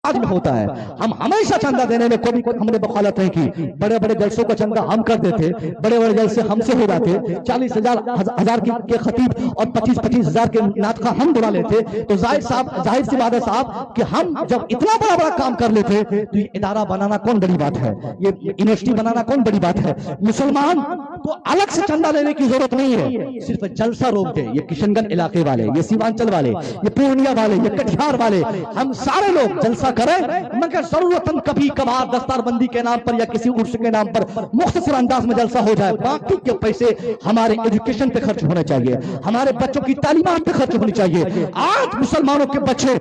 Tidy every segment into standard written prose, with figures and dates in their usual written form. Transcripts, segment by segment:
آج میں ہوتا ہے. ہم ہمیشہ چندہ دینے میں کوئی ہم نے بخالت نہیں کی. بڑے بڑے جلسوں کا چندہ ہم کر دیتے, بڑے بڑے جلسے ہم سے ہو جاتے, 40,000 کے خطیب اور 25,000 کے ناطقہ ہم بلا لیتے. تو ظاہر سی بات ہے صاحب کہ ہم جب اتنا بڑا بڑا کام کر لیتے تو یہ ادارہ بنانا کون بڑی بات ہے, یہ یونیورسٹی بنانا کون بڑی بات ہے. مسلمان تو الگ سے چندہ لینے کی ضرورت نہیں ہے, صرف جلسہ روک دے. یہ کشن گنج علاقے والے, یہ سیمانچل والے, یہ پورنیہ والے, یہ کٹیہار والے, ہم سارے لوگ جلسہ کریں, مگر ضرورتاً کبھی کبھار دستار بندی کے نام پر یا کسی عرس کے نام پر مختصر انداز میں جلسہ ہو جائے. باقی کے پیسے ہمارے ایجوکیشن پہ خرچ ہونے چاہیے, ہمارے بچوں کی تعلیمات پہ خرچ ہونی چاہیے. آج مسلمانوں کے بچے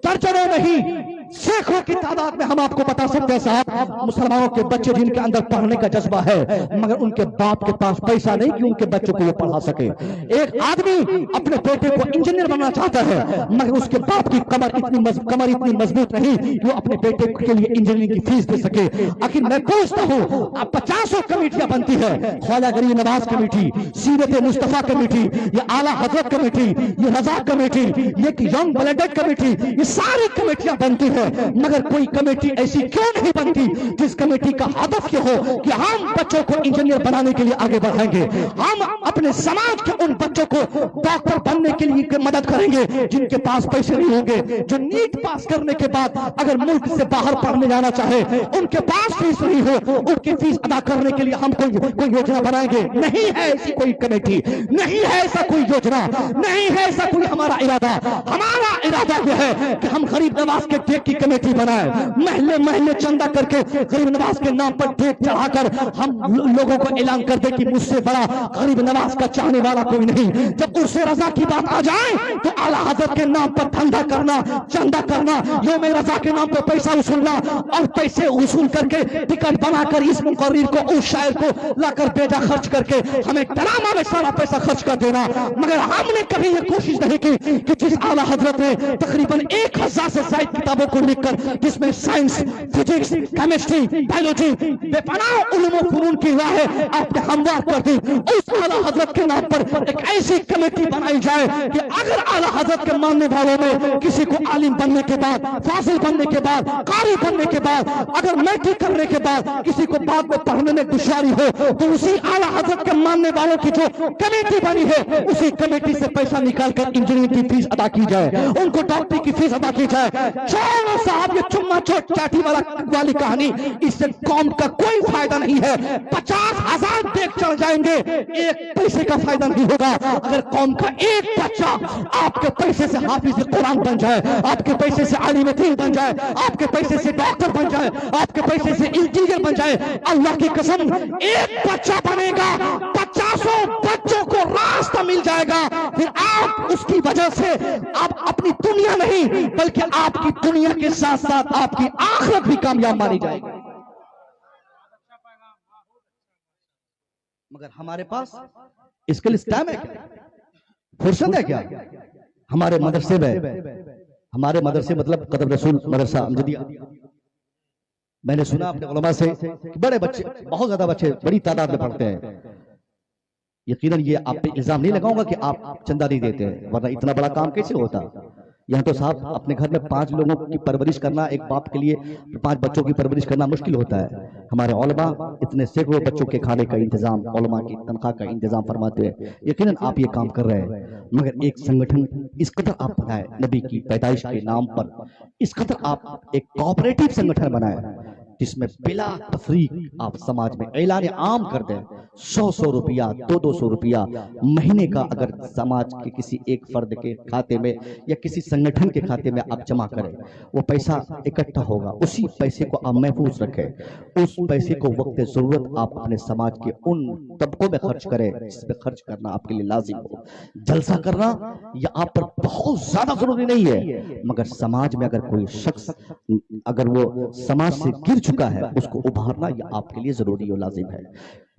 درجنوں نہیں سینکڑوں کی تعداد میں ہم آپ کو بتا سکتے ہیں صاحب, مسلمانوں کے بچے جن کے اندر پڑھنے کا جذبہ ہے مگر ان کے باپ کے پاس پیسہ نہیں کہ ان کے بچوں کو وہ پڑھا سکے. ایک آدمی اپنے بیٹے کو انجینئر بننا چاہتا ہے مگر اس کے باپ کی کمر اتنی مضبوط نہیں کہ وہ اپنے بیٹے کے لیے انجینئرنگ کی فیس دے سکے. آخر میں پوچھتا ہوں, اب 50 کمیٹیاں بنتی ہے, خواجہ غریب نواز کمیٹی, سیرت مصطفیٰ کمیٹی, یہ اعلیٰ حضرت کمیٹی, یہ رضا کمیٹی, یہ ینگ بلڈڈ کمیٹی, یہ ساری کمیٹیاں بنتی ہے مگر کوئی کمیٹی ایسی کیوں نہیں بنتی جس کمیٹی کا ہدف یہ ہو کہ ہم بچوں کو انجینئر بنانے کے لیے آگے بڑھائیں گے, ہم اپنے سماج کے ان بچوں کو ڈاکٹر بننے کے لیے مدد کریں گے جن کے پاس پیسے نہیں ہوں گے, جو نیٹ پاس کرنے کے بعد اگر ملک سے باہر پڑھنے جانا چاہے ان کے پاس فیس نہیں ہو, ان کی فیس ادا کرنے کے لیے ہم کوئی یوجنا بنائیں گے. نہیں ہے ایسی کوئی کمیٹی, نہیں ہے ایسا کوئی یوجنا, نہیں ہے ایسا کوئی ہمارا ارادہ. ہمارا ارادہ یہ ہے کہ ہم غریب نواز کے ٹیک کی کمیٹی بنائیں, محلے محلے چندہ کر کے غریب نواز کے نام پر ٹیک چڑھا کر ہم لوگوں کو اعلان کر دیں کہ مجھ سے بڑا غریب نواز کا چاہنے والا کوئی نہیں. جب عرس رضا کی بات آ جائے تو اعلیٰ حضرت کے نام پر دھندا کرنا, چندہ کرنا, یوم رضا کے نام پر پیسہ وصولنا اور پیسے وصول کر کے ٹکٹ بنا کر اس مقرر کو, اس شاعر کو لا کر بیجا خرچ کر کے ہمیں ڈرامہ میں سارا پیسہ خرچ کر دینا. مگر ہم نے کبھی یہ کوشش نہیں کی کہ جس اعلیٰ حضرت نے تقریباً 1000 سے زائد کتابوں کو لکھ کر جس میں سائنس, فزکس, کیمسٹری, بایولوجی, بے پناہ علوم و فنون کی راہ آپ نے ہموار کر دی, اس اعلیٰ حضرت کے نام پر ایک ایسی کمیٹی بنائی جائے کہ اگر اعلیٰ حضرت کے ماننے والوں میں کسی کو عالم بننے کے بعد, فاضل بننے کے بعد, قاری بننے کے بعد, اگر میٹرک کرنے کے بعد کسی کو بعد میں پڑھنے میں دشواری ہو تو اسی اعلیٰ حضرت کے ماننے والوں کی جو کمیٹی بنی ہے اسی کمیٹی سے پیسہ نکال کر انجینئرنگ کی فیس ادا کی جائے, ان کو ڈاکٹری کی فیس ادا کی جائے. چھوڑو صاحب یہ چما چوٹ چاٹی والی کہانی, اس سے قوم کا کوئی فائدہ نہیں ہے. 50,000 دیکھ چڑھ جائیں گے, ایک پیسے کا فائدہ نہیں ہوگا. اگر قوم کا ایک بچہ آپ کے پیسے سے حافظ قرآن بن جائے, آپ کے پیسے سے عالم دین بن جائے, آپ کے پیسے سے ڈاکٹر بن جائے, آپ کے پیسے سے انجینئر بن جائے, اللہ کی قسم ایک بچہ بنے گا 50 بچوں کو راستہ مل جائے گا. پھر آپ اس کی وجہ سے آپ اپنی دنیا نہیں بلکہ آپ کی دنیا کے ساتھ ساتھ آپ کی آخرت بھی کامیاب مانی جائے گی. مگر ہمارے پاس اس کے لیے ٹائم ہے کیا, فرصت ہے کیا؟ ہمارے مدرسے میں, ہمارے مدرسے مطلب قدم رسول مدرسہ امجدیہ, میں نے سنا اپنے علماء سے کہ بڑے بچے, بہت زیادہ بچے بڑی تعداد میں پڑھتے ہیں. یقیناً یہ آپ پہ الزام نہیں لگاؤں گا کہ آپ چندہ نہیں دیتے ہیں, ورنہ اتنا بڑا کام کیسے ہوتا. یہاں تو صاحب اپنے گھر میں 5 لوگوں کی پرورش کرنا, ایک باپ کے لیے 5 بچوں کی پرورش کرنا مشکل ہوتا ہے. ہمارے علماء اتنے سینکڑوں بچوں کے کھانے کا انتظام, علماء کی تنخواہ کا انتظام فرماتے ہیں. یقیناً آپ یہ کام کر رہے ہیں, مگر ایک سنگٹھن اس قدر آپ بنائے نبی کی پیدائش کے نام پر, اس قدر آپ ایک کوآپریٹو سنگٹھن بنائے جس میں بلا تفریق آپ سماج میں اعلان عام کر دیں. 100 روپیہ, 200 روپیہ مہینے کا اگر سماج کے کسی ایک فرد کے کھاتے میں یا کسی سنگٹھن کے کھاتے میں آپ جمع کریں, وہ پیسہ اکٹھا ہوگا. اسی پیسے کو آپ محفوظ رکھیں, اس پیسے کو وقت ضرورت آپ اپنے سماج کے ان طبقوں میں خرچ کریں جس پہ خرچ کرنا آپ کے لیے لازم ہو. جلسہ کرنا یہ آپ پر بہت زیادہ ضروری نہیں ہے, مگر سماج میں اگر کوئی شخص اگر وہ سماج سے گر چکا ہے اس کو ابھارنا یہ آپ کے لیے ضروری اور لازم ہے.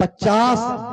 50